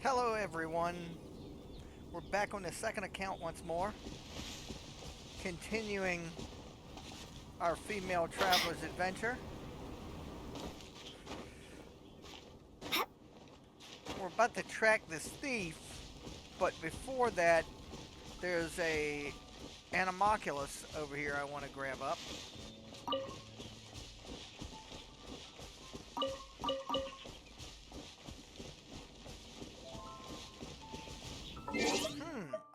Hello everyone, we're back on the second account once more, continuing our female traveler's adventure. We're about to track this thief, but before that there's a animalculus over here I want to grab up.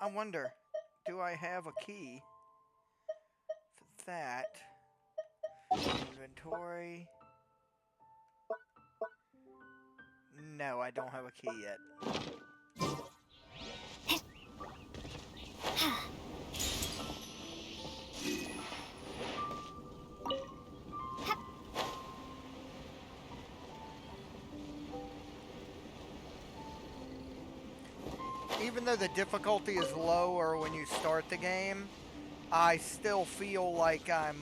I wonder, do I have a key for that? Inventory. No, I don't have a key yet. Even though the difficulty is lower when you start the game, I still feel like I'm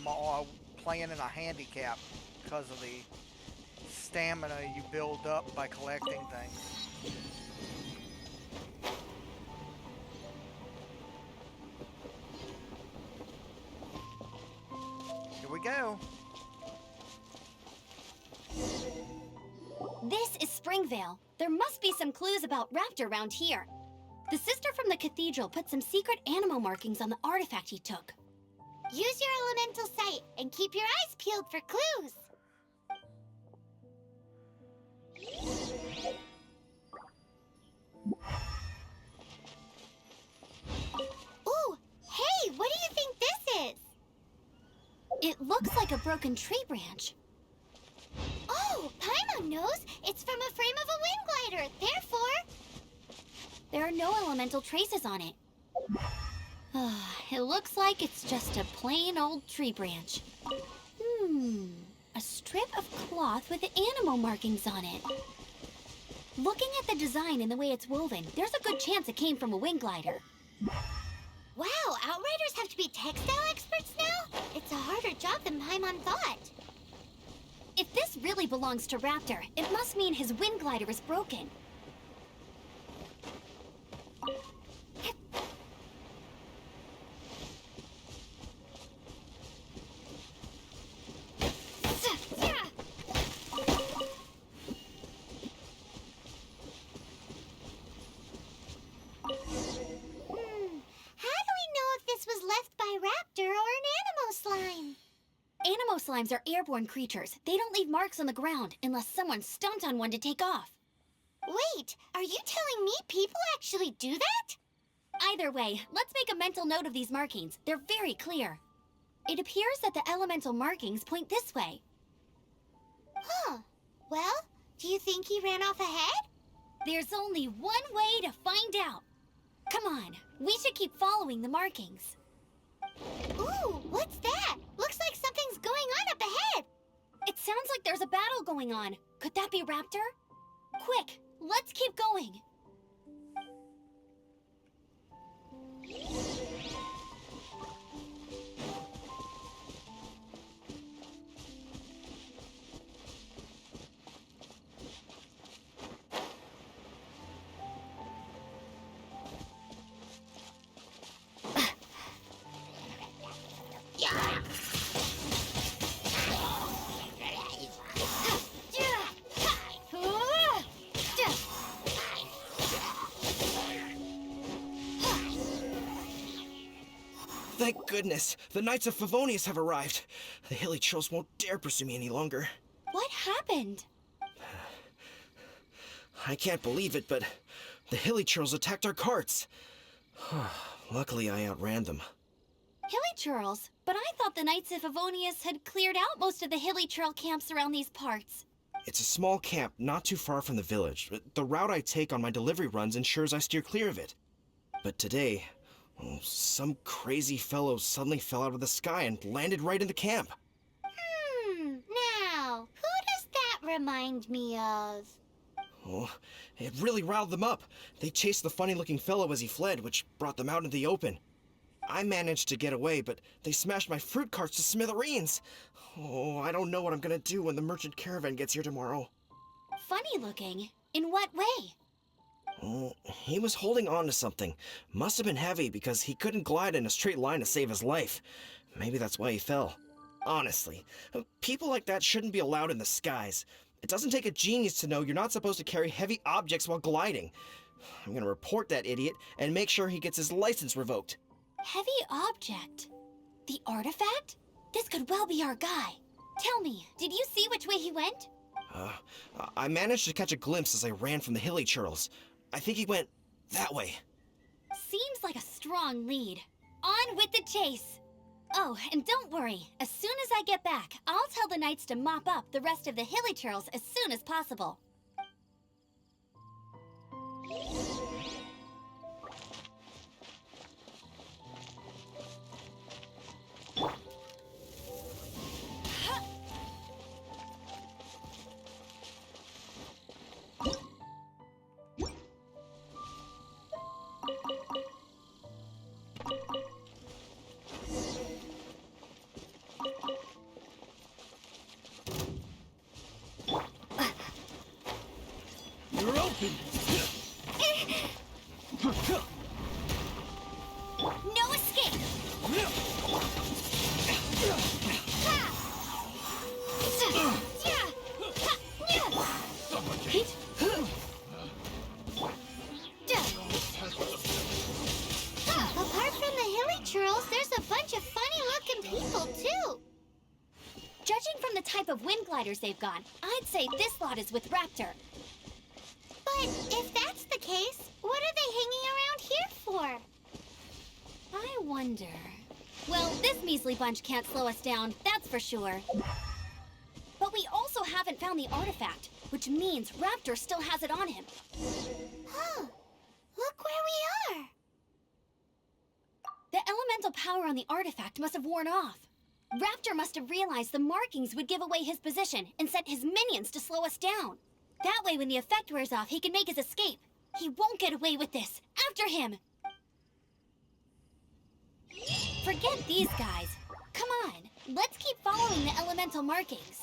playing in a handicap because of the stamina you build up by collecting things. Here we go. This is Springvale. There must be some clues about Raptor around here. The sister from the cathedral put some secret animal markings on the artifact he took. Use your elemental sight and keep your eyes peeled for clues. Ooh, hey, what do you think this is? It looks like a broken tree branch. Oh, Paimon knows. It's from a frame of a wind glider. Therefore, there are no elemental traces on it. It looks like it's just a plain old tree branch. A strip of cloth with animal markings on it. Looking at the design and the way it's woven, there's a good chance it came from a wind glider. Wow, Outriders have to be textile experts now? It's a harder job than Paimon thought. If this really belongs to Raptor, it must mean his wind glider is broken. Animo slimes are airborne creatures. They don't leave marks on the ground unless someone stomped on one to take off. Wait, are you telling me people actually do that? Either way, let's make a mental note of these markings. They're very clear. It appears that the elemental markings point this way. Huh. Well, do you think he ran off ahead? There's only one way to find out. Come on, we should keep following the markings. Ooh, what's that? Looks like something's going on up ahead. It sounds like there's a battle going on. Could that be Raptor? Quick, let's keep going. Thank goodness, the Knights of Favonius have arrived. The hilly trolls won't dare pursue me any longer. What happened? I can't believe it, but the hilly trolls attacked our carts. Luckily, I outran them. Hilly churls? But I thought the Knights of Favonius had cleared out most of the hilly churl camps around these parts. It's a small camp not too far from the village. The route I take on my delivery runs ensures I steer clear of it. But today, some crazy fellow suddenly fell out of the sky and landed right in the camp. Now, who does that remind me of? Oh, it really riled them up. They chased the funny-looking fellow as he fled, which brought them out into the open. I managed to get away, but they smashed my fruit carts to smithereens. Oh, I don't know what I'm gonna do when the merchant caravan gets here tomorrow. Funny looking? In what way? He was holding on to something. Must have been heavy because he couldn't glide in a straight line to save his life. Maybe that's why he fell. Honestly, people like that shouldn't be allowed in the skies. It doesn't take a genius to know you're not supposed to carry heavy objects while gliding. I'm gonna report that idiot and make sure he gets his license revoked. Heavy object? The artifact? This could well be our guy. Tell me, did you see which way he went? I managed to catch a glimpse as I ran from the hilly churls. I think he went that way. Seems like a strong lead. On with the chase! Oh, and don't worry. As soon as I get back, I'll tell the knights to mop up the rest of the hilly churls as soon as possible. You're open! No escape! Apart from the hilly churls, there's a bunch of funny-looking people, too. Judging from the type of wind gliders they've got, I'd say this lot is with Raptor. But if that's the case, what are they hanging around here for? I wonder... Well, this measly bunch can't slow us down, that's for sure. But we also haven't found the artifact, which means Raptor still has it on him. Huh. Look where we are. The elemental power on the artifact must have worn off. Raptor must have realized the markings would give away his position and sent his minions to slow us down. That way, when the effect wears off, he can make his escape. He won't get away with this. After him! Forget these guys. Come on, let's keep following the elemental markings.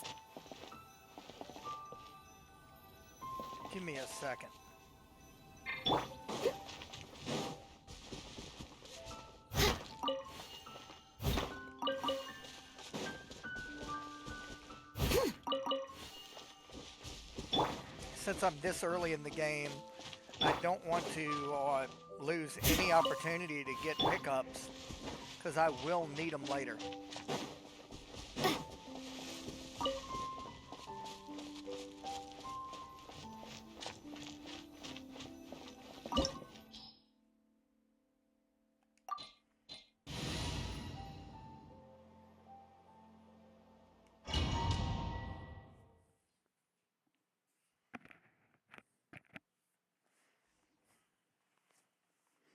Give me a second. Since I'm this early in the game, I don't want to lose any opportunity to get pickups, because I will need them later.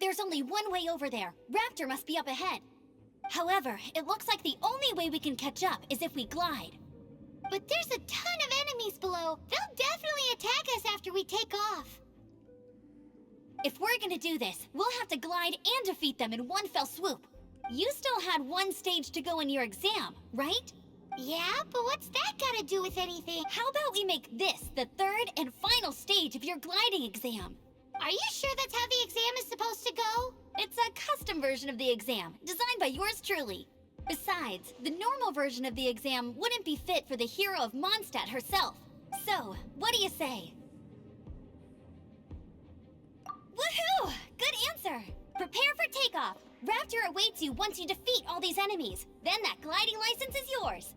There's only one way over there. Raptor must be up ahead. However, it looks like the only way we can catch up is if we glide. But there's a ton of enemies below. They'll definitely attack us after we take off. If we're gonna do this, we'll have to glide and defeat them in one fell swoop. You still had one stage to go in your exam, right? Yeah, but what's that got to do with anything? How about we make this the third and final stage of your gliding exam? Are you sure that's how the exam is supposed to go? It's a custom version of the exam, designed by yours truly. Besides, the normal version of the exam wouldn't be fit for the hero of Mondstadt herself. So, what do you say? Woohoo! Good answer! Prepare for takeoff. Raptor awaits you once you defeat all these enemies. Then that gliding license is yours.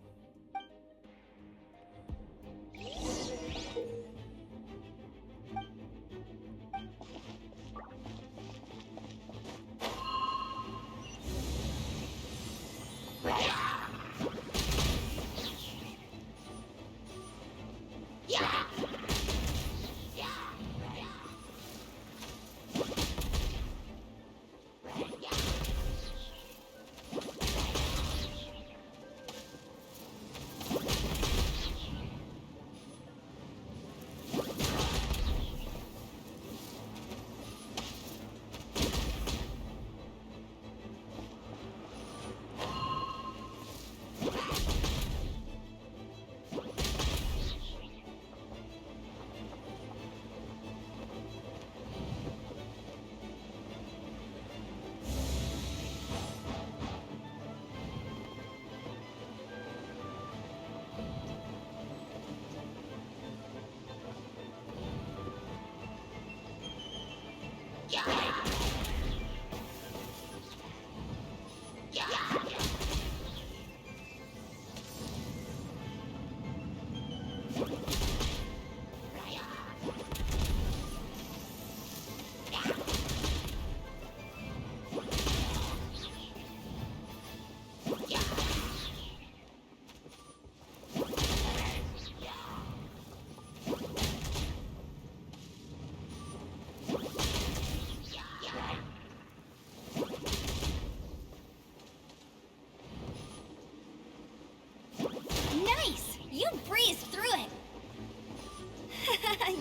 Nice! You breezed through it!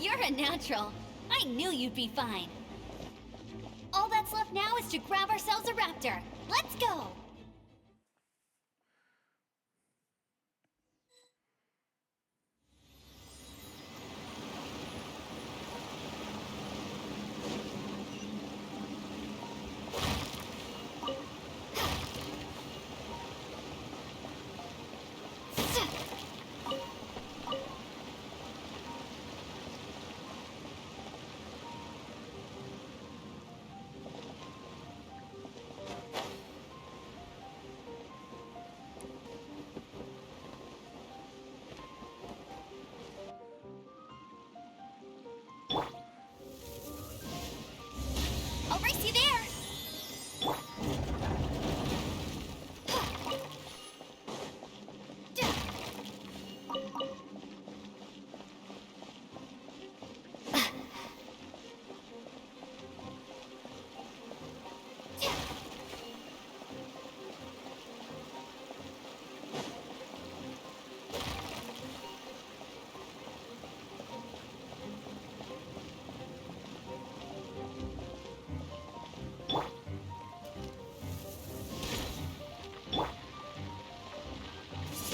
You're a natural. I knew you'd be fine. All that's left now is to grab ourselves a raptor. Let's go! I'll race you there!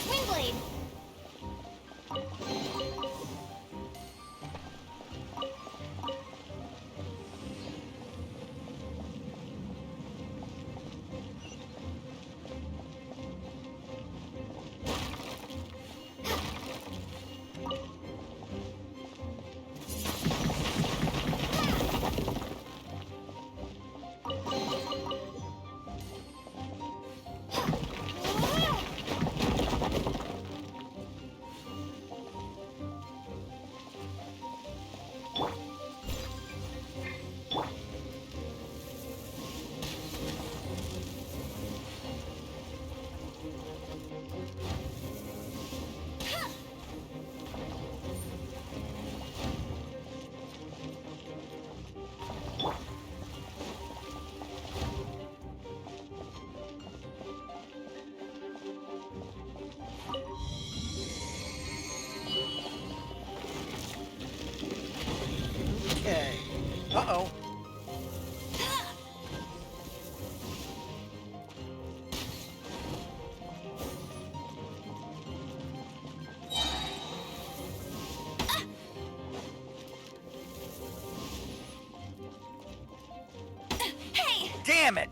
Wingblade! Okay. Uh-oh. Hey! Damn it!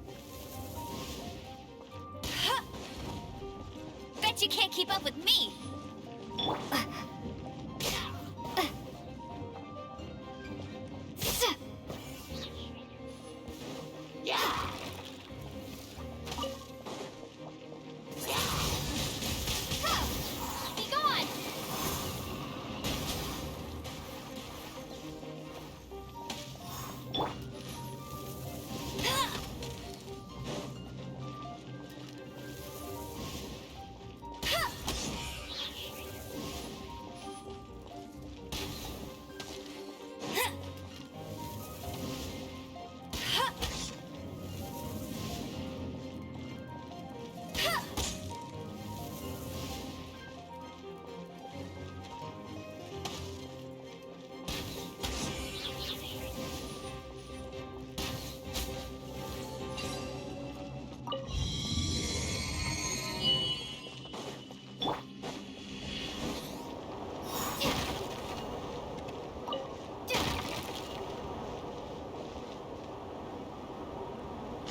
Bet you can't keep up with me! Be gone!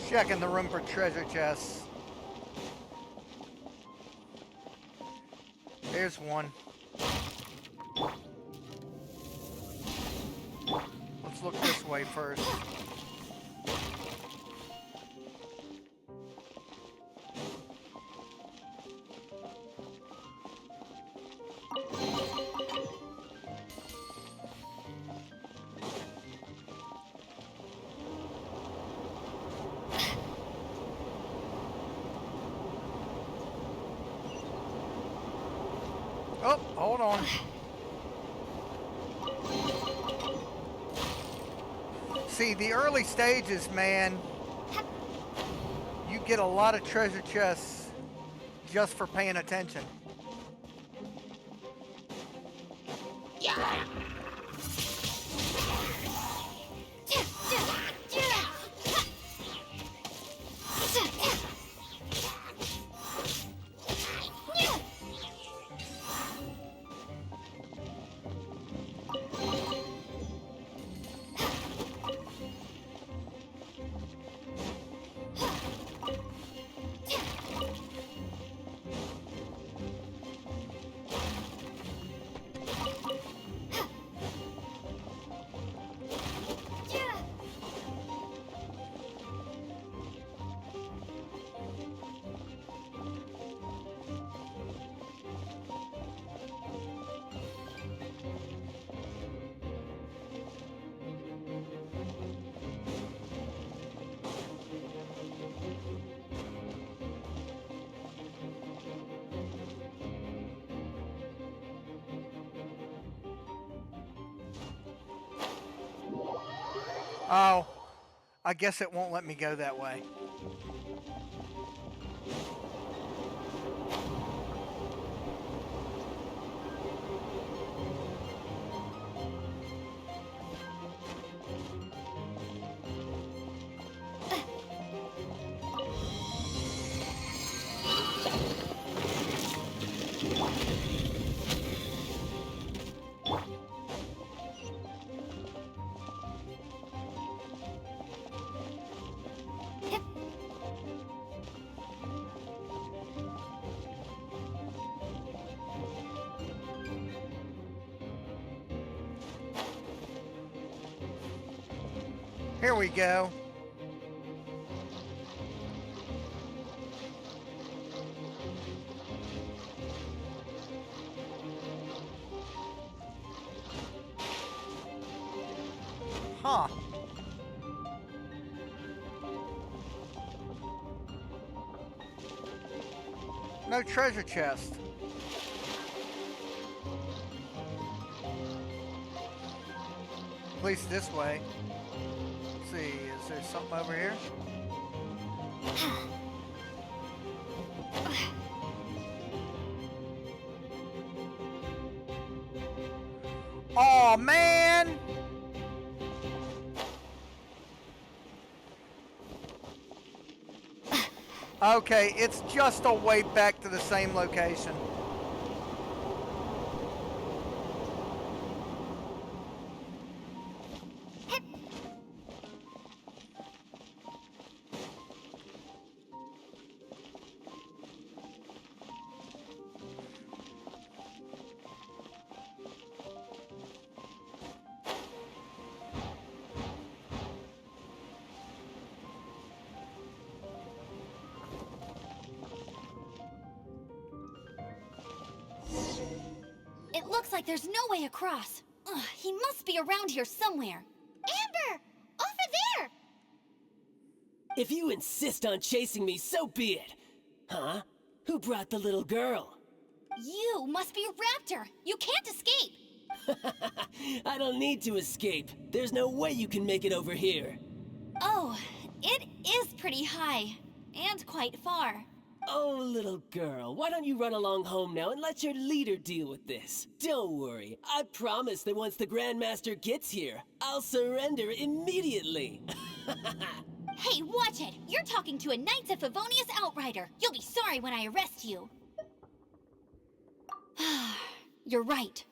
Checking the room for treasure chests. There's one. Let's look this way first. hold on. See, the early stages, man, you get a lot of treasure chests just for paying attention. Oh, I guess it won't let me go that way. Here we go. Huh. No treasure chest. At least this way. Let's see, is there something over here? Oh man! Okay, it's just a way back to the same location. It looks like there's no way across. Ugh, he must be around here somewhere. Amber! Over there! If you insist on chasing me, so be it. Huh? Who brought the little girl? You must be Raptor. You can't escape. I don't need to escape. There's no way you can make it over here. Oh, it is pretty high. And quite far. Oh, little girl, why don't you run along home now and let your leader deal with this? Don't worry, I promise that once the Grandmaster gets here, I'll surrender immediately. Hey, watch it! You're talking to a Knights of Favonius outrider. You'll be sorry when I arrest you. You're right.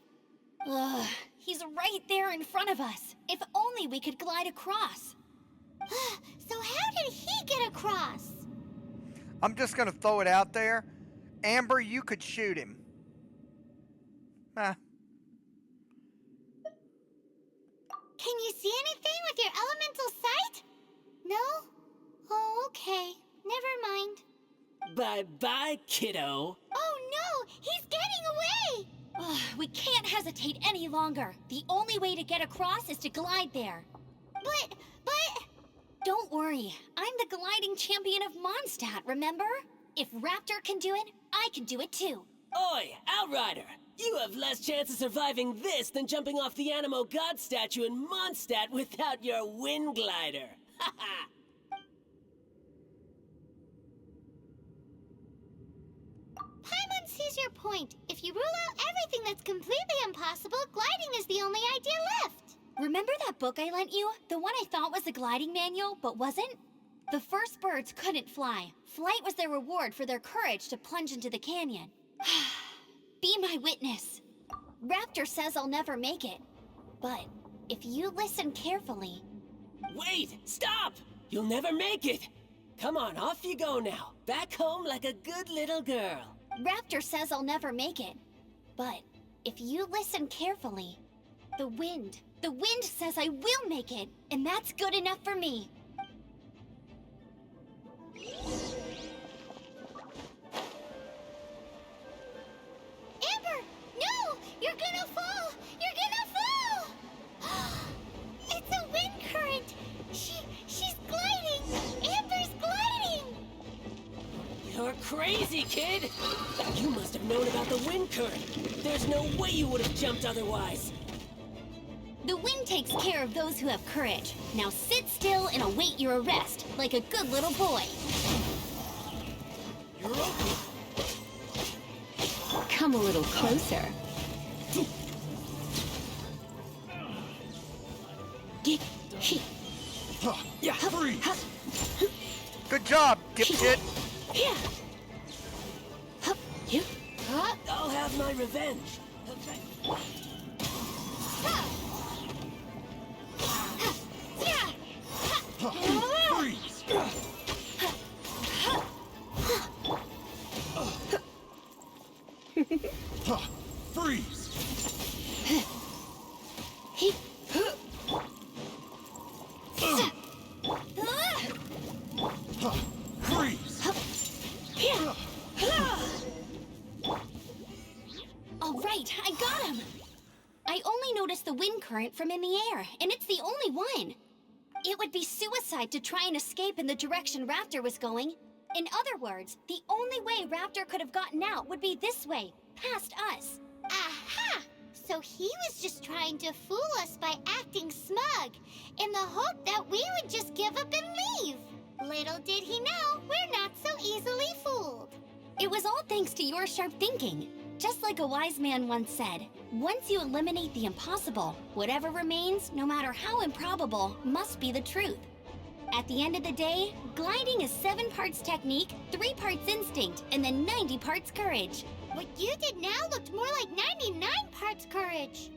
Ugh, he's right there in front of us. If only we could glide across. So how did he get across? I'm just gonna throw it out there. Amber, you could shoot him. Ah. Can you see anything with your elemental sight? No? Oh, okay. Never mind. Bye-bye, kiddo. Oh no! He's getting away! Ugh, we can't hesitate any longer. The only way to get across is to glide there. But... Don't worry, I'm the gliding champion of Mondstadt, remember? If Raptor can do it, I can do it too. Oi, Outrider! You have less chance of surviving this than jumping off the Animo God statue in Mondstadt without your wind glider. Ha ha! Paimon sees your point. If you rule out everything that's completely impossible, gliding is the only idea left. Remember that book I lent you? The one I thought was a gliding manual, but wasn't? The first birds couldn't fly. Flight was their reward for their courage to plunge into the canyon. Be my witness. Raptor says I'll never make it. But if you listen carefully... Wait! Stop! You'll never make it! Come on, off you go now. Back home like a good little girl. Raptor says I'll never make it. But if you listen carefully, the wind says I will make it, and that's good enough for me. Amber! No! You're gonna fall! You're gonna fall! It's a wind current! She's gliding! Amber's gliding! You're crazy, kid! You must have known about the wind current. There's no way you would have jumped otherwise. The wind takes care of those who have courage. Now sit still and await your arrest, like a good little boy. You're okay. Come a little closer. Yeah, freeze! Good job, dipshit. I'll have my revenge. Freeze! Freeze! Freeze! All right, I got him. I only noticed the wind current from in the air, and it's the only one. It would be suicide to try and escape in the direction Raptor was going. In other words, the only way Raptor could have gotten out would be this way, past us. Aha! So he was just trying to fool us by acting smug, in the hope that we would just give up and leave. Little did he know, we're not so easily fooled. It was all thanks to your sharp thinking. Just like a wise man once said, once you eliminate the impossible, whatever remains, no matter how improbable, must be the truth. At the end of the day, gliding is 7 parts technique, 3 parts instinct, and then 90 parts courage. What you did now looked more like 99 parts courage.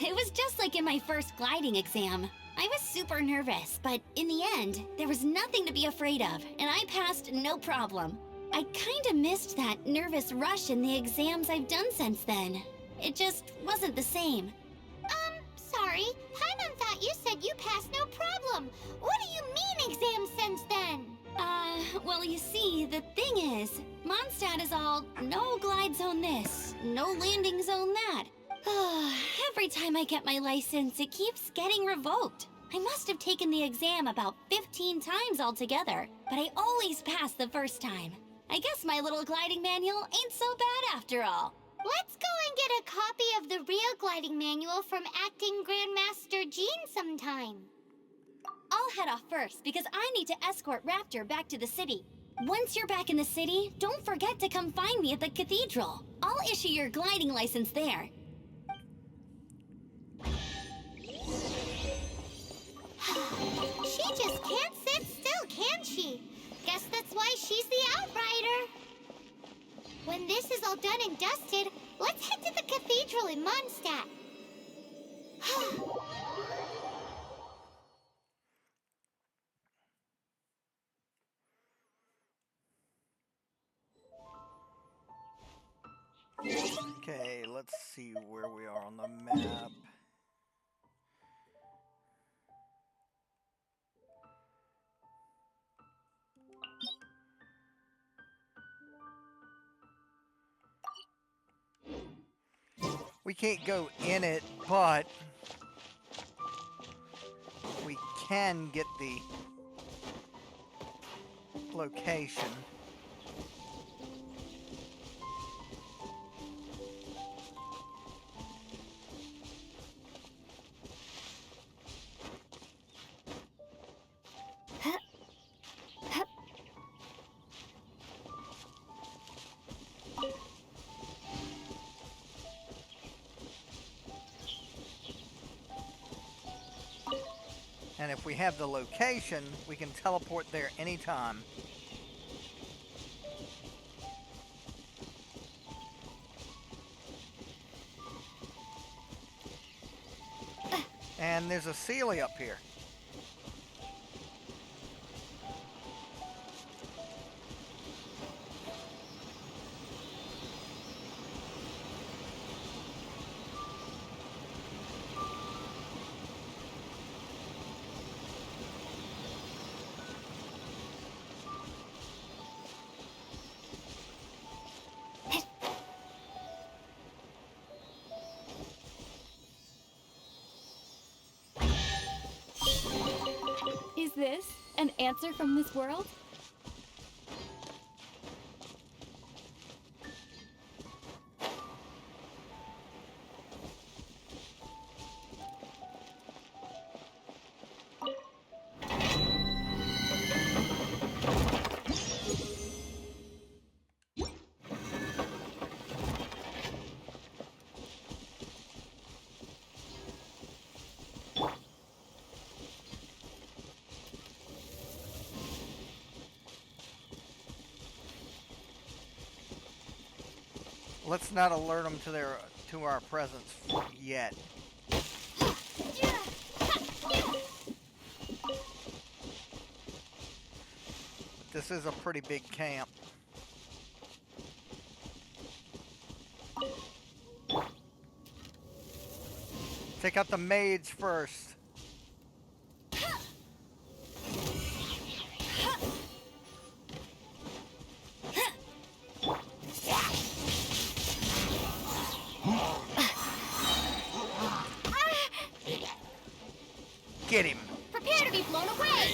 It was just like in my first gliding exam. I was super nervous, but in the end, there was nothing to be afraid of, and I passed no problem. I kinda missed that nervous rush in the exams I've done since then. It just wasn't the same. Sorry. Paimon thought you said you passed no problem. What do you mean exams since then? Well, you see, the thing is, Mondstadt is all no glide zone this, no landing zone that. Every time I get my license, it keeps getting revoked. I must have taken the exam about 15 times altogether, but I always pass the first time. I guess my little gliding manual ain't so bad after all. Let's go and get a copy of the real gliding manual from Acting Grandmaster Jean sometime. I'll head off first because I need to escort Raptor back to the city. Once you're back in the city, don't forget to come find me at the cathedral. I'll issue your gliding license there. She just can't sit still, can she? Guess that's why she's the outrider. When this is all done and dusted, let's head to the cathedral in Mondstadt. Okay, let's see where we are on the map. We can't go in it, but we can get the location. And if we have the location, we can teleport there anytime. And there's a Sealy up here. Is this an answer from this world? Let's not alert them to our presence yet. This is a pretty big camp. Take out the maids first. Get him. Prepare to be blown away!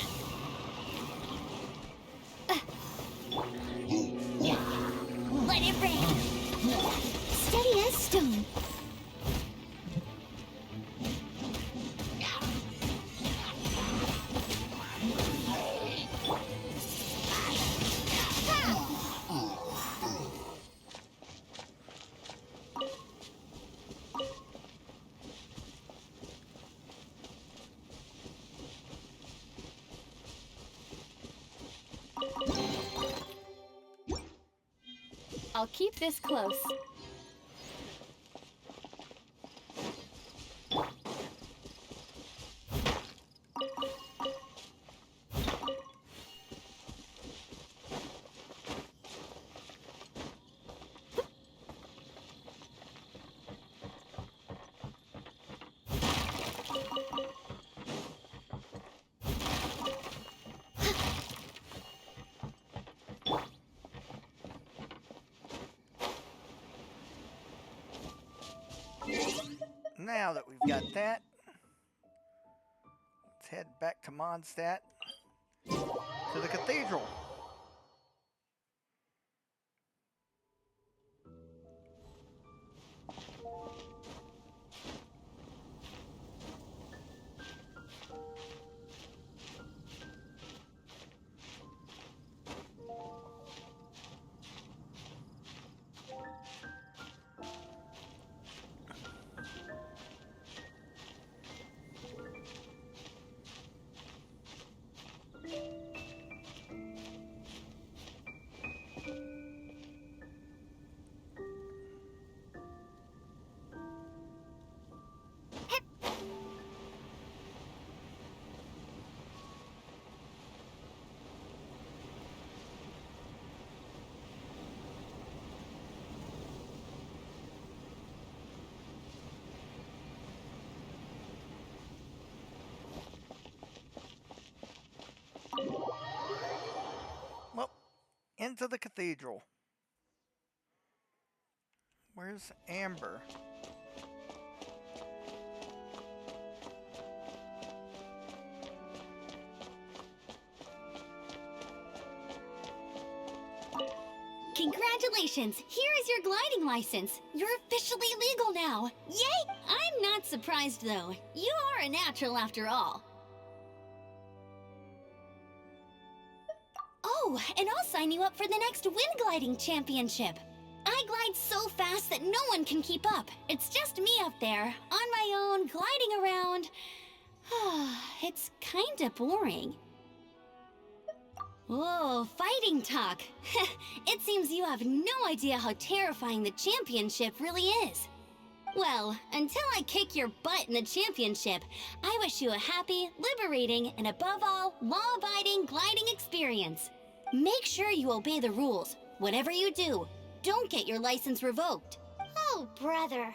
Let it rain! Steady as stone. I'll keep this close. Now that we've got that, let's head back to Mondstadt, to the cathedral. Well, into the cathedral. Where's Amber? Congratulations! Here is your gliding license. You're officially legal now. Yay! I'm not surprised though. You are a natural after all. Oh, and I'll sign you up for the next wind gliding championship. I glide so fast that no one can keep up. It's just me up there, on my own, gliding around. It's kinda boring. Whoa, fighting talk. It seems you have no idea how terrifying the championship really is. Well, until I kick your butt in the championship, I wish you a happy, liberating, and above all, law-abiding gliding experience. Make sure you obey the rules. Whatever you do, don't get your license revoked. Oh, brother.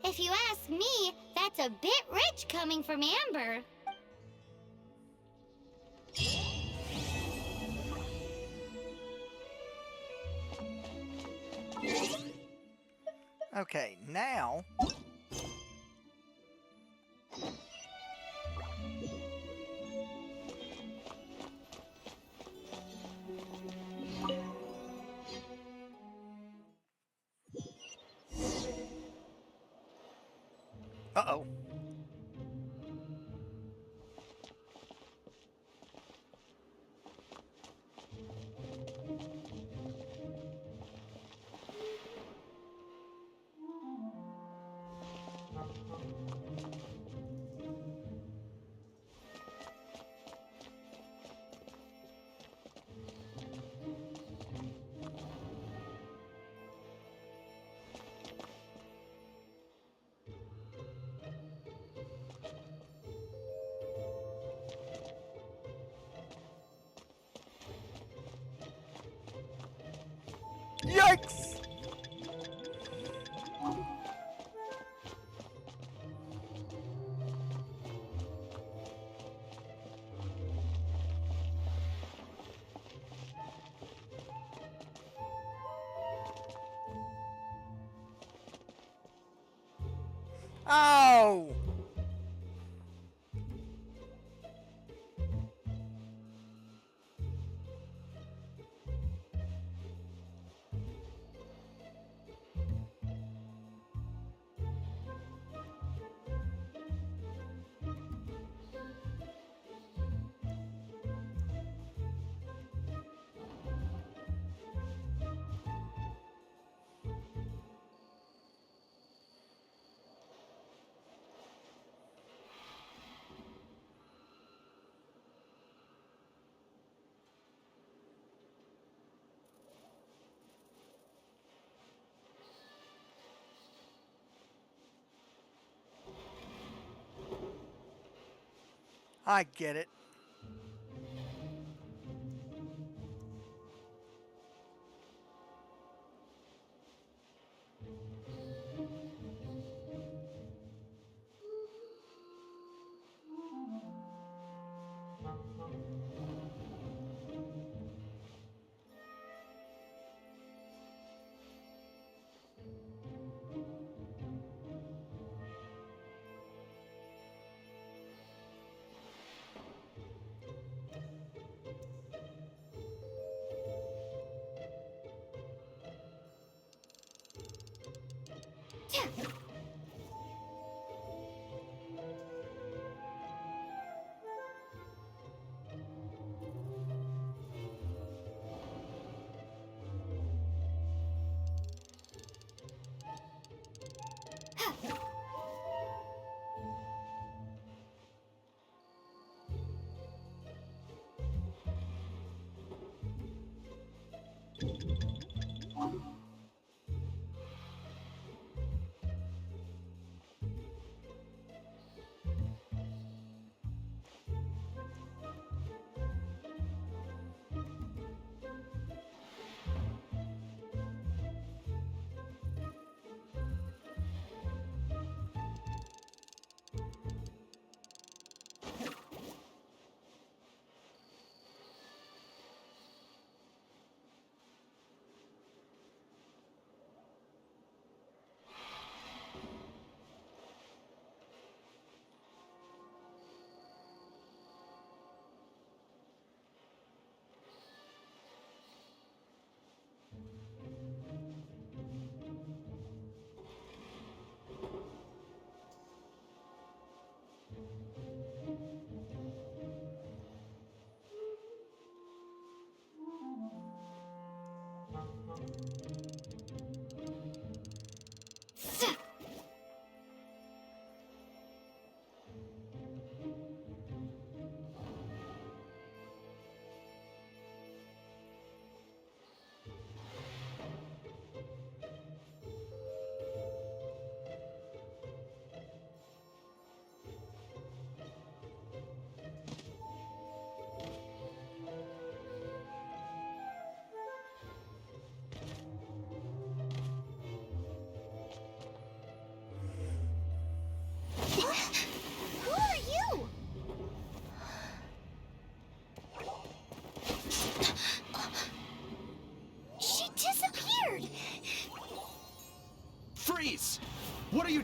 If you ask me, that's a bit rich coming from Amber. Okay, now... Uh-oh. Yikes! Oh! I get it.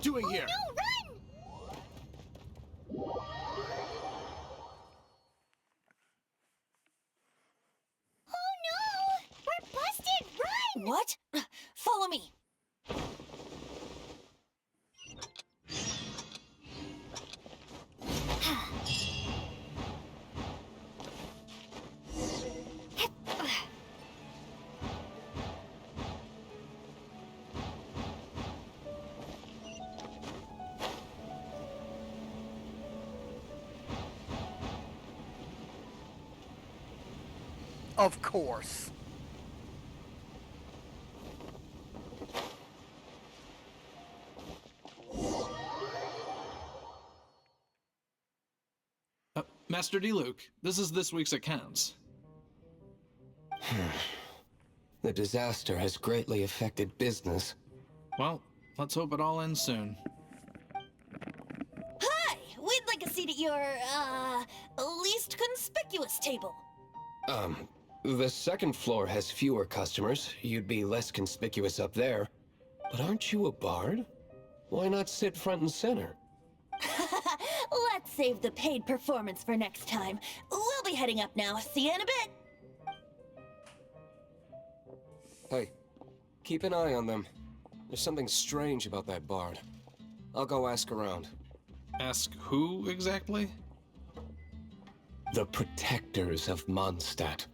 doing here? No, run! Oh no! We're busted! Run! What? Follow me. Of course. Master D-Luke, this is this week's accounts. The disaster has greatly affected business. Well, let's hope it all ends soon. Hi! We'd like a seat at your, least conspicuous table. The second floor has fewer customers. You'd be less conspicuous up there. But aren't you a bard? Why not sit front and center? Let's save the paid performance for next time. We'll be heading up now. See you in a bit. Hey, keep an eye on them. There's something strange about that bard. I'll go ask around. Ask who exactly? The protectors of Mondstadt.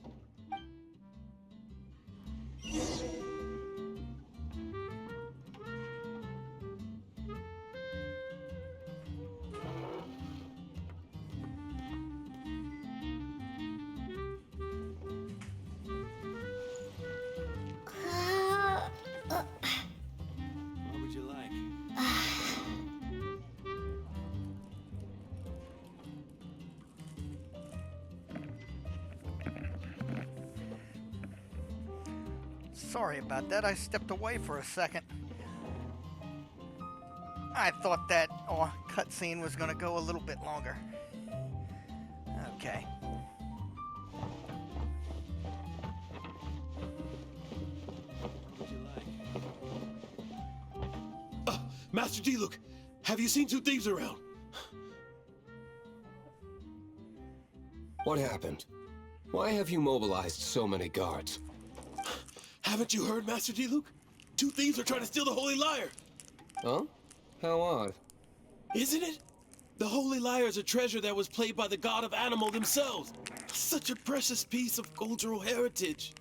What would you like? Sorry about that. I stepped away for a second. I thought that cutscene was going to go a little bit longer. Okay. What would you like? Master D-Luke, have you seen two thieves around? What happened? Why have you mobilized so many guards? Haven't you heard, Master D-Luke? Two thieves are trying to steal the Holy Lyre. Huh? How odd. Isn't it? The Holy Lyre is a treasure that was played by the god of animal themselves. Such a precious piece of cultural heritage.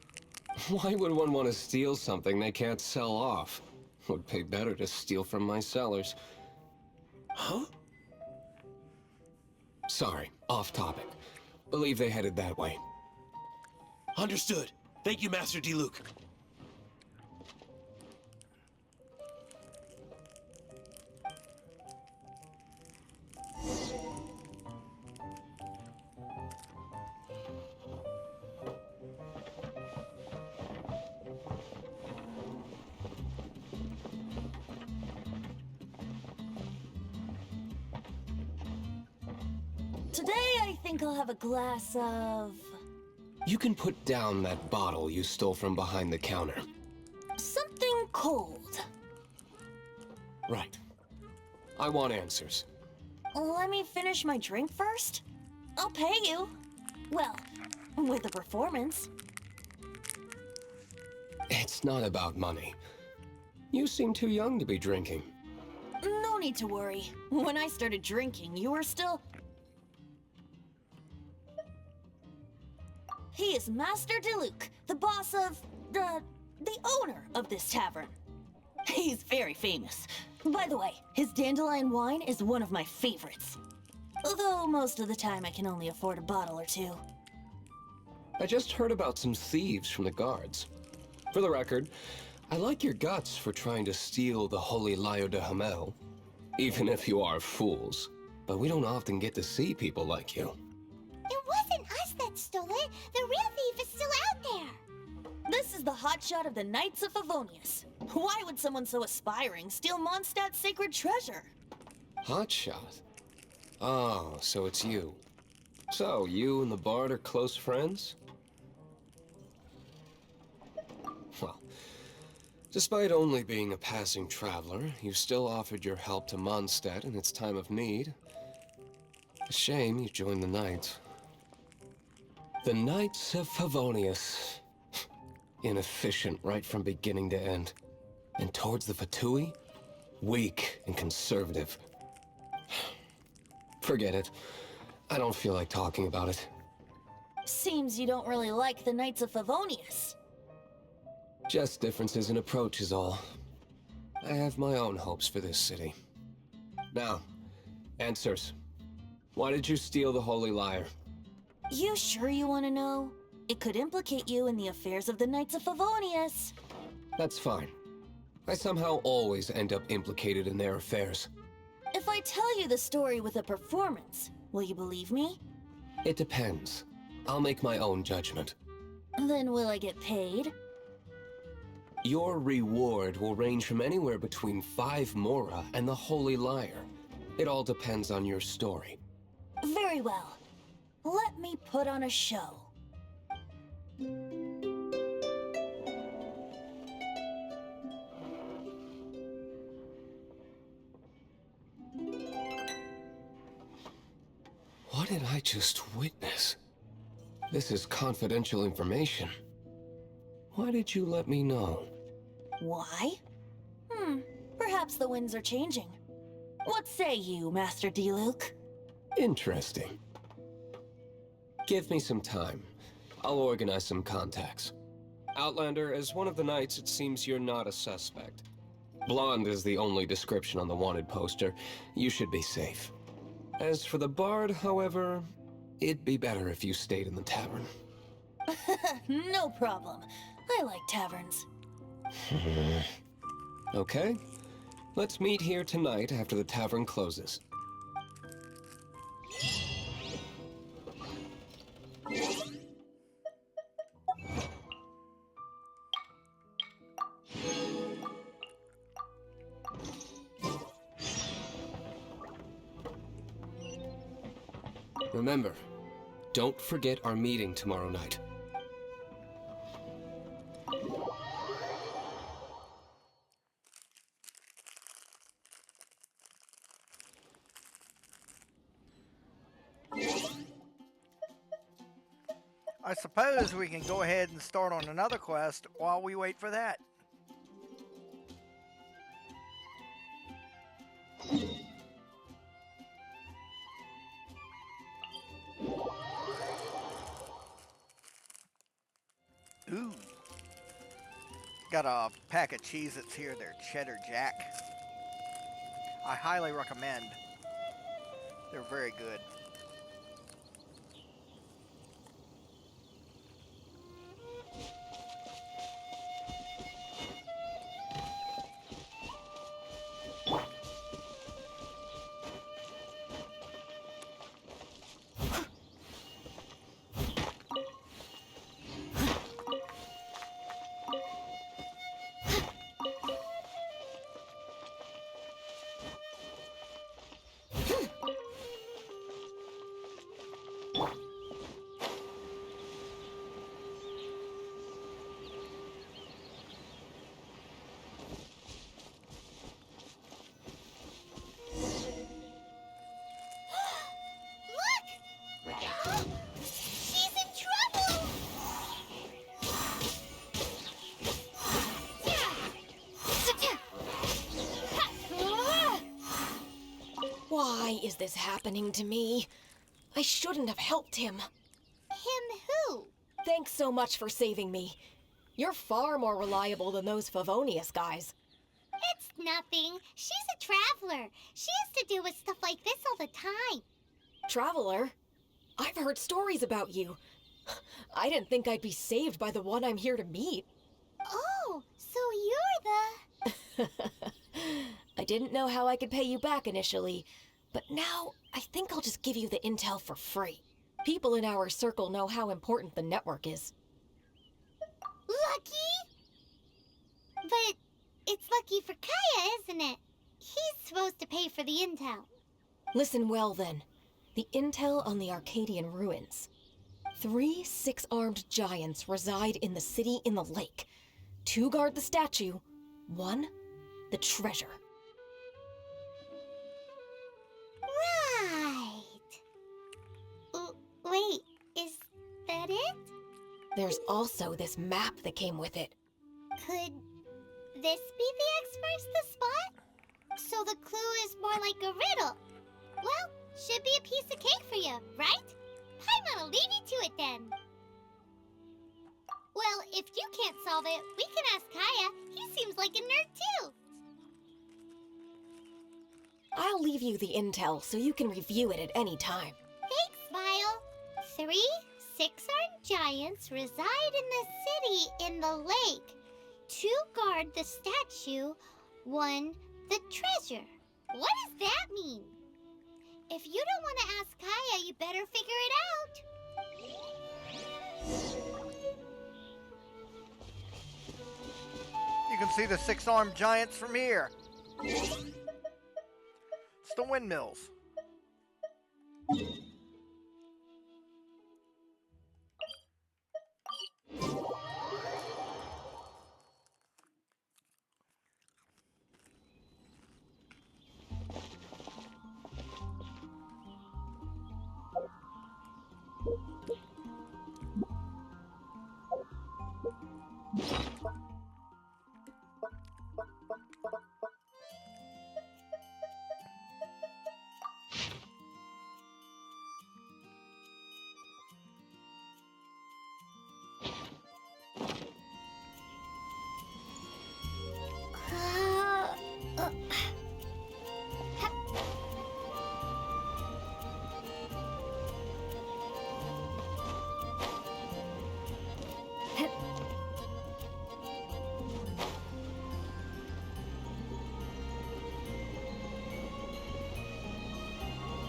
Why would one want to steal something they can't sell off? Would pay better to steal from my sellers. Huh? Sorry, off topic. Believe they headed that way. Understood. Thank you, Master D-Luke. Today, I think I'll have a glass of... You can put down that bottle you stole from behind the counter. something cold. Right. I want answers. Let me finish my drink first. I'll pay you. Well, with a performance. It's not about money. You seem too young to be drinking. No need to worry. When I started drinking, you were still... He is Master DeLuke, the boss of... the owner of this tavern. He's very famous. By the way, his dandelion wine is one of my favorites. Although most of the time I can only afford a bottle or two. I just heard about some thieves from the guards. For the record, I like your guts for trying to steal the Holy Lyre de Hamel. Even if you are fools. But we don't often get to see people like you. It wasn't us that stole it. The real thief is still out there. This is the hotshot of the Knights of Favonius. Why would someone so aspiring steal Mondstadt's sacred treasure? Hotshot? Oh, so it's you. So, you and the Bard are close friends? Well, Despite only being a passing traveler, you still offered your help to Mondstadt in its time of need. A shame you joined the Knights. The Knights of Favonius. Inefficient right from beginning to end. And towards the Fatui, weak and conservative. Forget it. I don't feel like talking about it. Seems you don't really like the Knights of Favonius. Just differences in approach is all. I have my own hopes for this city. Now, answers. Why did you steal the Holy Lyre? You sure you want to know? It could implicate you in the affairs of the Knights of Favonius. That's fine. I somehow always end up implicated in their affairs. If I tell you the story with a performance, will you believe me? It depends. I'll make my own judgment. Then will I get paid? Your reward will range from anywhere between 5 Mora and the Holy Lyre. It all depends on your story. Very well. Let me put on a show. What did I just witness? This is confidential information. Why did you let me know? Why? Perhaps the winds are changing. What say you, Master Diluc? Interesting. Give me some time. I'll organize some contacts. Outlander, as one of the Knights, it seems you're not a suspect. Blonde is the only description on the wanted poster. You should be safe. As for the Bard, however, it'd be better if you stayed in the tavern. No problem. I like taverns. Okay. Let's meet here tonight after the tavern closes. Remember, don't forget our meeting tomorrow night. I suppose we can go ahead and start on another quest while we wait for that. Ooh. Got a pack of Cheez-Its here. They're Cheddar Jack. I highly recommend. They're very good. She's in trouble! Why is this happening to me? I shouldn't have helped him. Him who? Thanks so much for saving me. You're far more reliable than those Favonius guys. It's nothing. She's a traveler. She has to deal with stuff like this all the time. Traveler? I've heard stories about you. I didn't think I'd be saved by the one I'm here to meet. Oh, so you're the... I didn't know how I could pay you back initially, but now I think I'll just give you the intel for free. People in our circle know how important the network is. Lucky? But it's lucky for Kaeya, isn't it? He's supposed to pay for the intel. Listen well then. The intel on the Arcadian ruins. 3 6-armed giants reside in the city in the lake. 2 guard the statue, One, the treasure. Right. Wait, is that it? There's also this map that came with it. Could this be the X marks the spot? So the clue is more like a riddle. Well, should be a piece of cake for you, right? Paimon'll leave you to it then. Well, if you can't solve it, we can ask Kaeya. He seems like a nerd too. I'll leave you the intel so you can review it at any time. Thanks, Vile. 3 six-armed giants reside in the city in the lake. 2 guard the statue, 1 the treasure. What does that mean? If you don't want to ask Kaeya, you better figure it out. You can see the 6-armed giants from here. It's the windmills.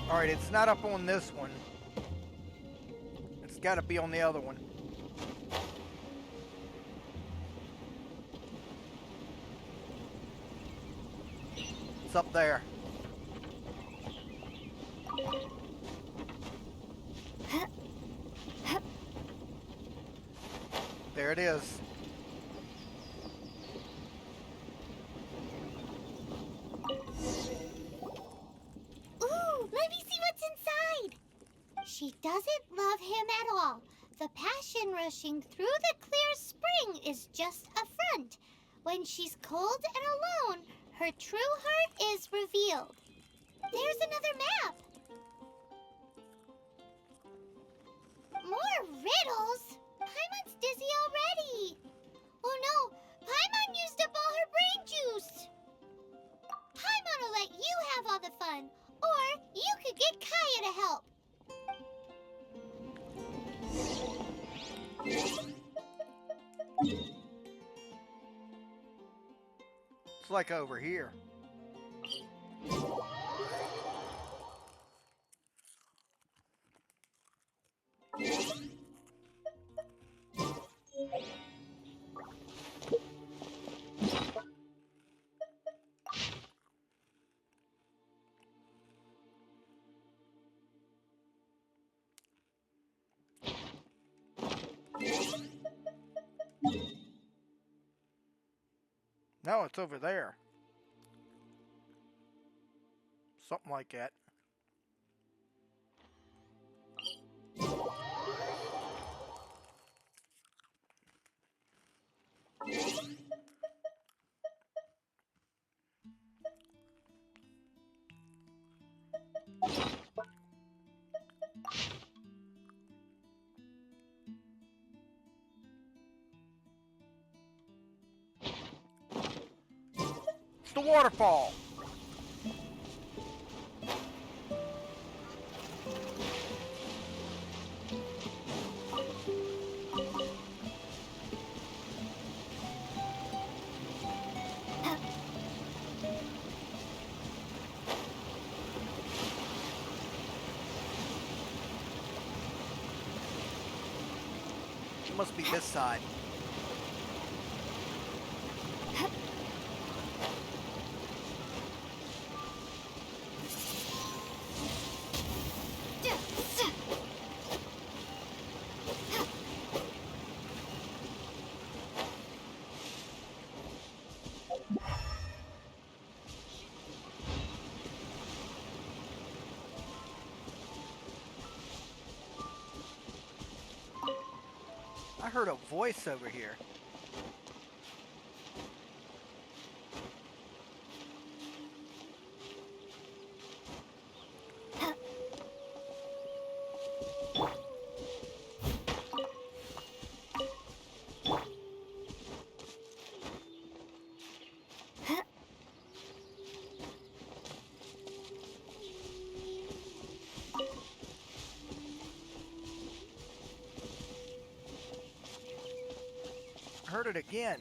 Alright, it's not up on this one. It's gotta be on the other one. It's up there. There it is. Let me see what's inside. She doesn't love him at all. The passion rushing through the clear spring is just a front. When she's cold and alone, her true heart is revealed. There's another map. More riddles? Paimon's dizzy already. Oh no, Paimon used up all her brain juice. Paimon will let you have all the fun. Or you could get Kaeya to help. It's like over here. No, it's over there. Something like that. It's the waterfall. It must be this side. I heard a voice over here. I heard it again.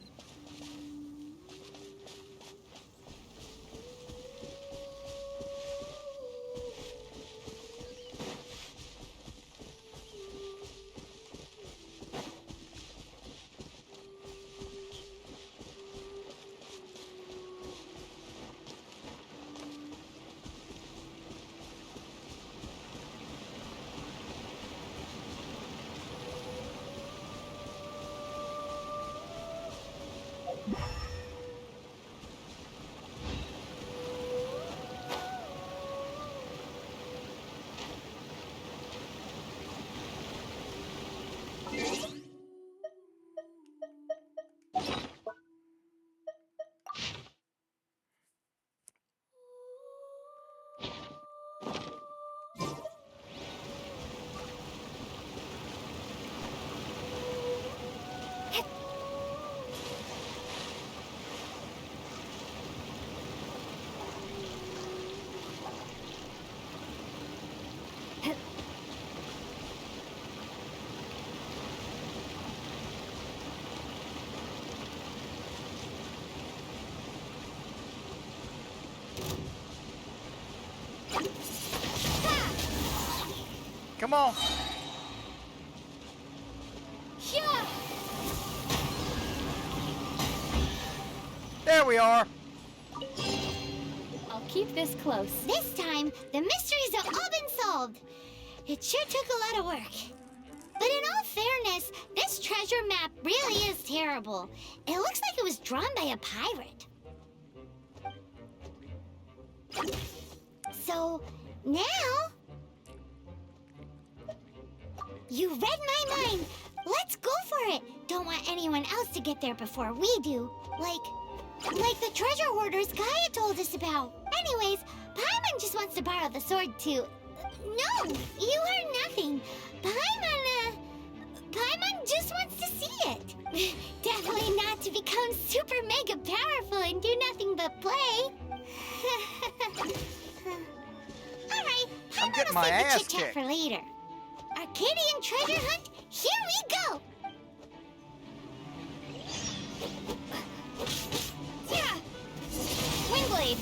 Come on. Yeah. There we are. I'll keep this close. This time, the mysteries have all been solved. It sure took a lot of work. But in all fairness, this treasure map really is terrible. It looks like it was drawn by a pirate. So, now... You read my mind. Let's go for it. Don't want anyone else to get there before we do. Like the treasure hoarders Kaeya told us about. Anyways, Paimon just wants to borrow the sword too. No, you heard nothing. Paimon just wants to see it. Definitely not to become super mega powerful and do nothing but play. Alright, I'm Paimon getting will my save the ass chit-chat kicked. for later. Arcadian treasure hunt, here we go! Yeah! Windblade!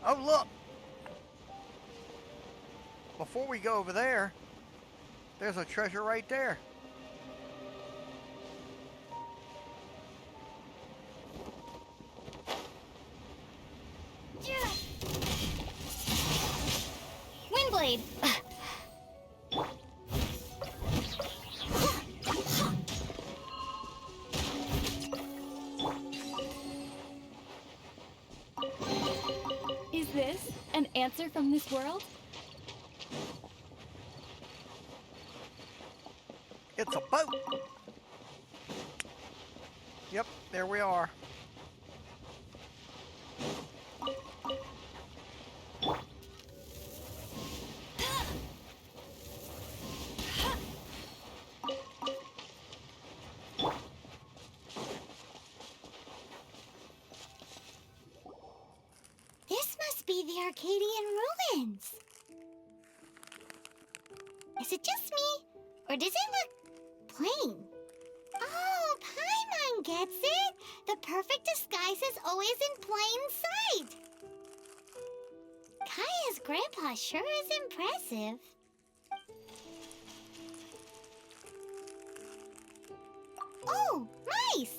Oh, look. Before we go over there, there's a treasure right there. Windblade! Is this an answer from this world? It's a boat. Yep, there we are. This must be the Arcadian ruins. Is it just me? Or does it look plain? Oh, Paimon gets it! The perfect disguise is always in plain sight! Kaeya Grandpa sure is impressive. Oh, mice!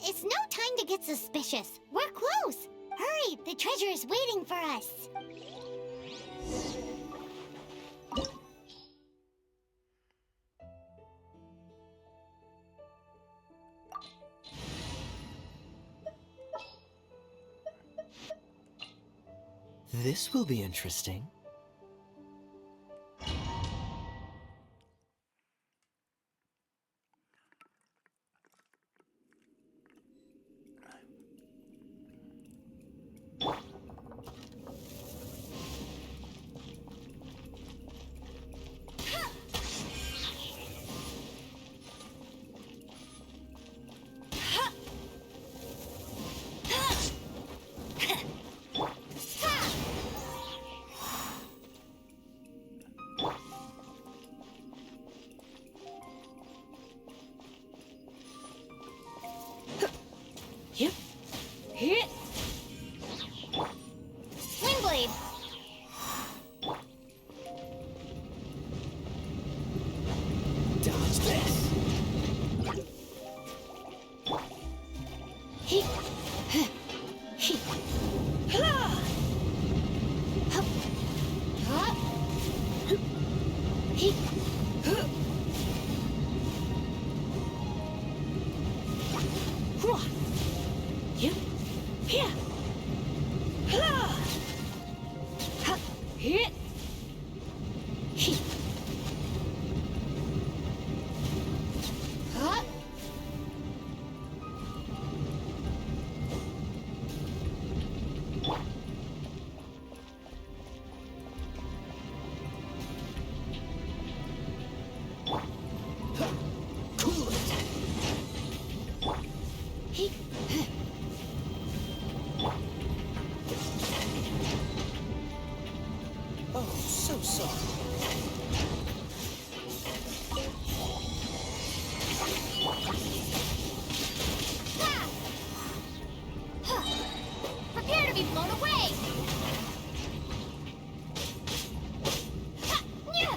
It's no time to get suspicious. We're close. Hurry, the treasure is waiting for us. This will be interesting. Yep. Hit. Wing blade. Dodge this. Hit. Hit. Ha! Hup. Hup. Hit. Hup. Hua. Yep. Here. Ha! Ha. Hit. Hit. Ha. Cool it. Hit. Oh, so sorry. Ha! Huh. Prepare to be blown away. Ha! Nya!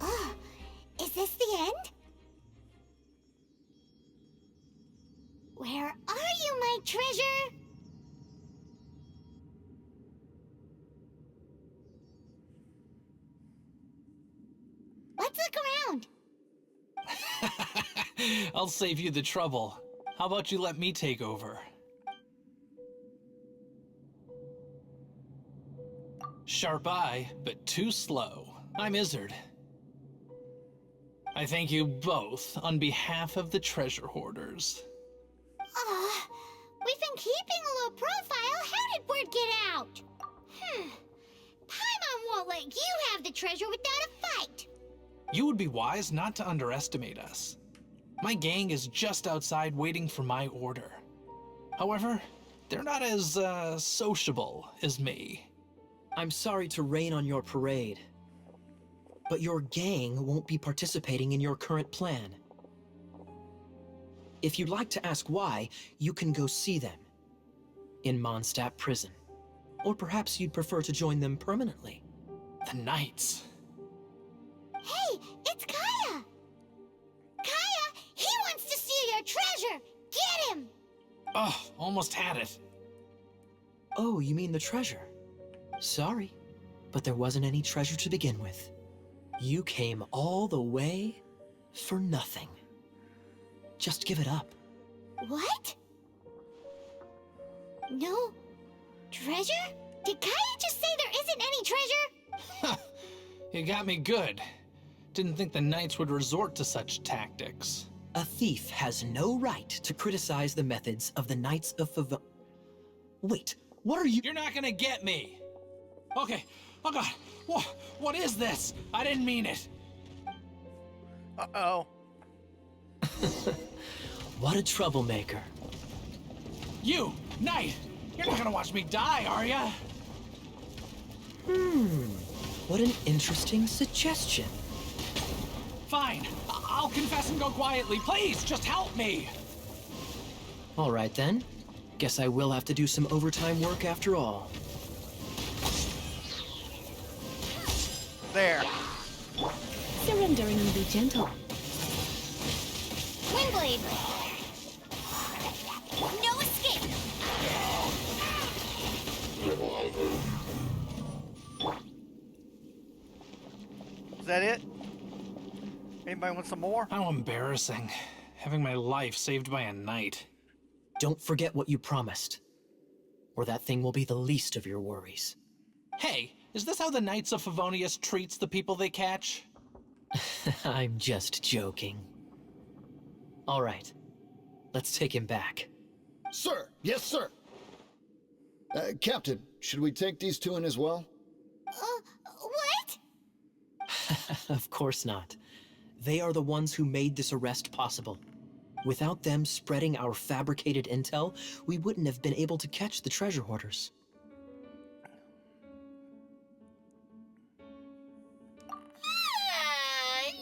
Oh, is this the end? Where are you, my treasure? Let's look around. I'll save you the trouble. How about you let me take over? Sharp eye, but too slow. I'm Izzard. I thank you both on behalf of the treasure hoarders. We've been keeping a low profile. How did word get out? Paimon won't let you have the treasure without a fight. You would be wise not to underestimate us. My gang is just outside waiting for my order. However, they're not as, sociable as me. I'm sorry to rain on your parade, but your gang won't be participating in your current plan. If you'd like to ask why, you can go see them in Mondstadt prison. Or perhaps you'd prefer to join them permanently. The Knights. Hey, it's Kaeya! Kaeya, he wants to steal your treasure! Get him! Oh, almost had it. Oh, you mean the treasure? Sorry, but there wasn't any treasure to begin with. You came all the way for nothing. Just give it up. What? No treasure? Did Kaeya just say there isn't any treasure? You got me good. Didn't think the knights would resort to such tactics. A thief has no right to criticize the methods of the Knights of Favon. Wait, what are you— You're not gonna get me! Okay, oh god, what is this? I didn't mean it. Uh-oh. What a troublemaker. You, knight! You're not gonna watch me die, are ya? What an interesting suggestion. Fine, I'll confess and go quietly. Please, just help me! All right then. Guess I will have to do some overtime work after all. There. Surrendering and be gentle. Windblade! No escape! Is that it? Anybody want some more? How embarrassing. Having my life saved by a knight. Don't forget what you promised, or that thing will be the least of your worries. Hey, is this how the Knights of Favonius treats the people they catch? I'm just joking. All right, let's take him back. Sir! Yes, sir! Captain, should we take these two in as well? What? Of course not. They are the ones who made this arrest possible. Without them spreading our fabricated intel, we wouldn't have been able to catch the treasure hoarders.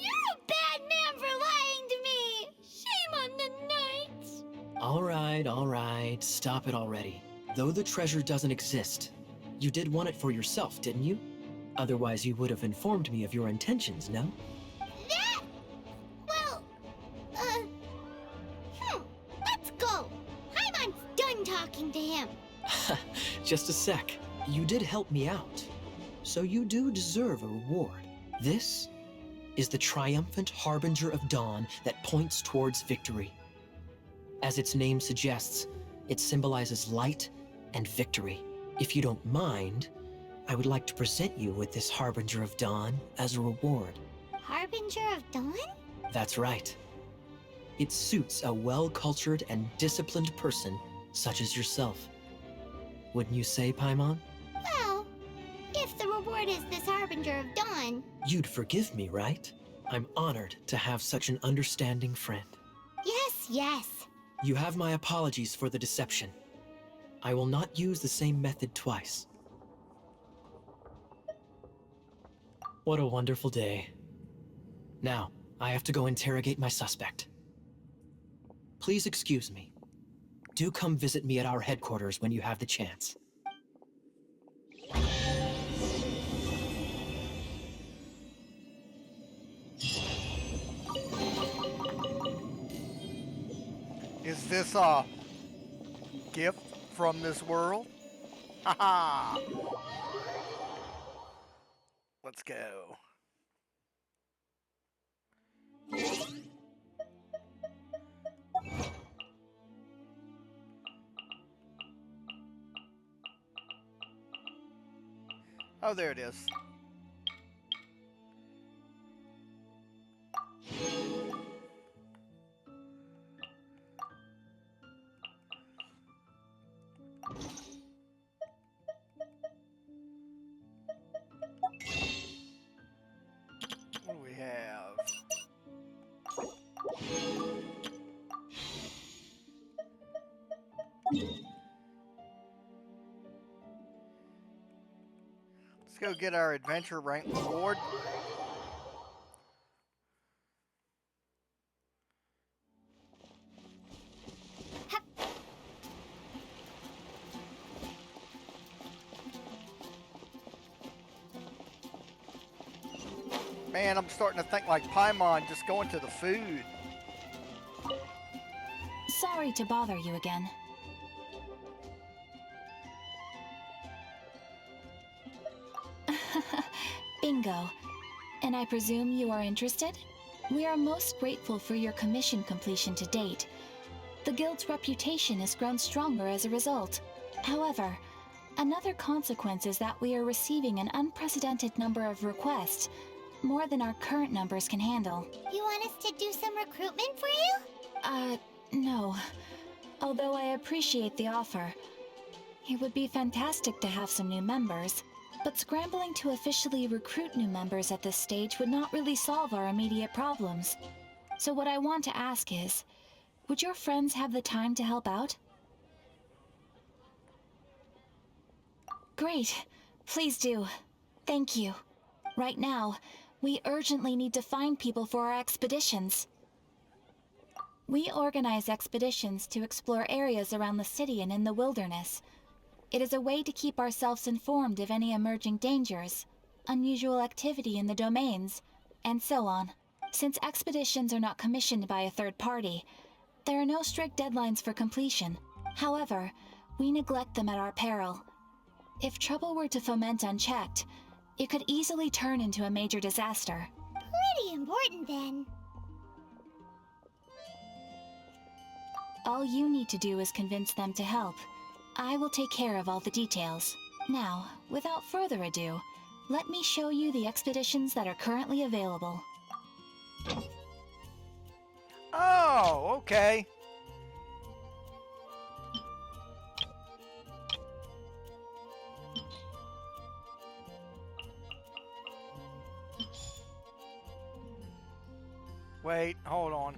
You're a bad man for lying to me! Shame on the knights! All right, stop it already. Though the treasure doesn't exist, you did want it for yourself, didn't you? Otherwise you would have informed me of your intentions, no? That? Well, let's go. Paimon's done talking to him. Just a sec. You did help me out, so you do deserve a reward. This is the triumphant harbinger of dawn that points towards victory. As its name suggests, it symbolizes light and victory. If you don't mind, I would like to present you with this harbinger of dawn as a reward. Harbinger of Dawn? That's right. It suits a well-cultured and disciplined person such as yourself. Wouldn't you say, Paimon? Well, if the reward is this Harbinger of Dawn... You'd forgive me, right? I'm honored to have such an understanding friend. Yes. You have my apologies for the deception. I will not use the same method twice. What a wonderful day. Now, I have to go interrogate my suspect. Please excuse me. Do come visit me at our headquarters when you have the chance. Is this a gift from this world? Haha! Let's go. Oh, there it is. What do we have? Let's go get our adventure rank reward. Man, I'm starting to think like Paimon, just going to the food. Sorry to bother you again. Bingo. And I presume you are interested? We are most grateful for your commission completion to date. The Guild's reputation has grown stronger as a result. However, another consequence is that we are receiving an unprecedented number of requests, more than our current numbers can handle. You want us to do some recruitment for you? No. Although I appreciate the offer. It would be fantastic to have some new members, but scrambling to officially recruit new members at this stage would not really solve our immediate problems. So what I want to ask is, would your friends have the time to help out? Great. Please do. Thank you. Right now, we urgently need to find people for our expeditions. We organize expeditions to explore areas around the city and in the wilderness. It is a way to keep ourselves informed of any emerging dangers, unusual activity in the domains, and so on. Since expeditions are not commissioned by a third party, there are no strict deadlines for completion. However, we neglect them at our peril. If trouble were to foment unchecked, it could easily turn into a major disaster. Pretty important then. All you need to do is convince them to help. I will take care of all the details. Now, without further ado, let me show you the expeditions that are currently available. Oh, okay. Wait, hold on.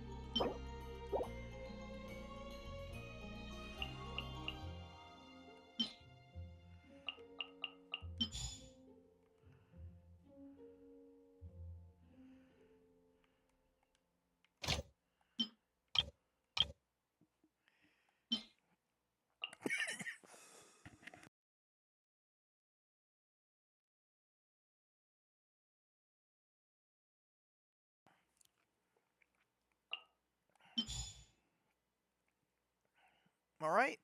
All right.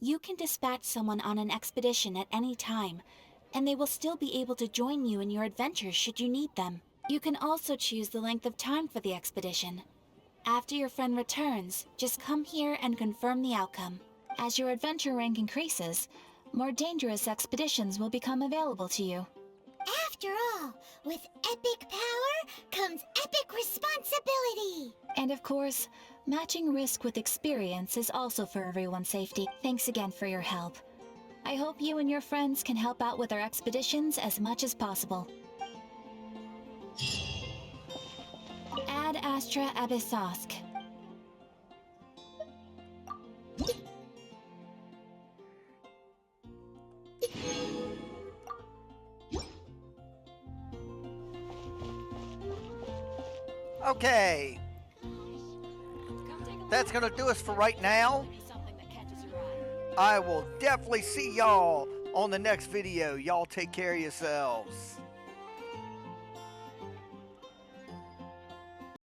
You can dispatch someone on an expedition at any time, and they will still be able to join you in your adventures should you need them. You can also choose the length of time for the expedition. After your friend returns, just come here and confirm the outcome. As your adventure rank increases, more dangerous expeditions will become available to you. After all, with epic power comes epic responsibility. And of course, matching risk with experience is also for everyone's safety. Thanks again for your help. I hope you and your friends can help out with our expeditions as much as possible. Ad Astra Abyssosk. Okay. That's gonna do us for right now. I will definitely see y'all on the next video. Y'all take care of yourselves.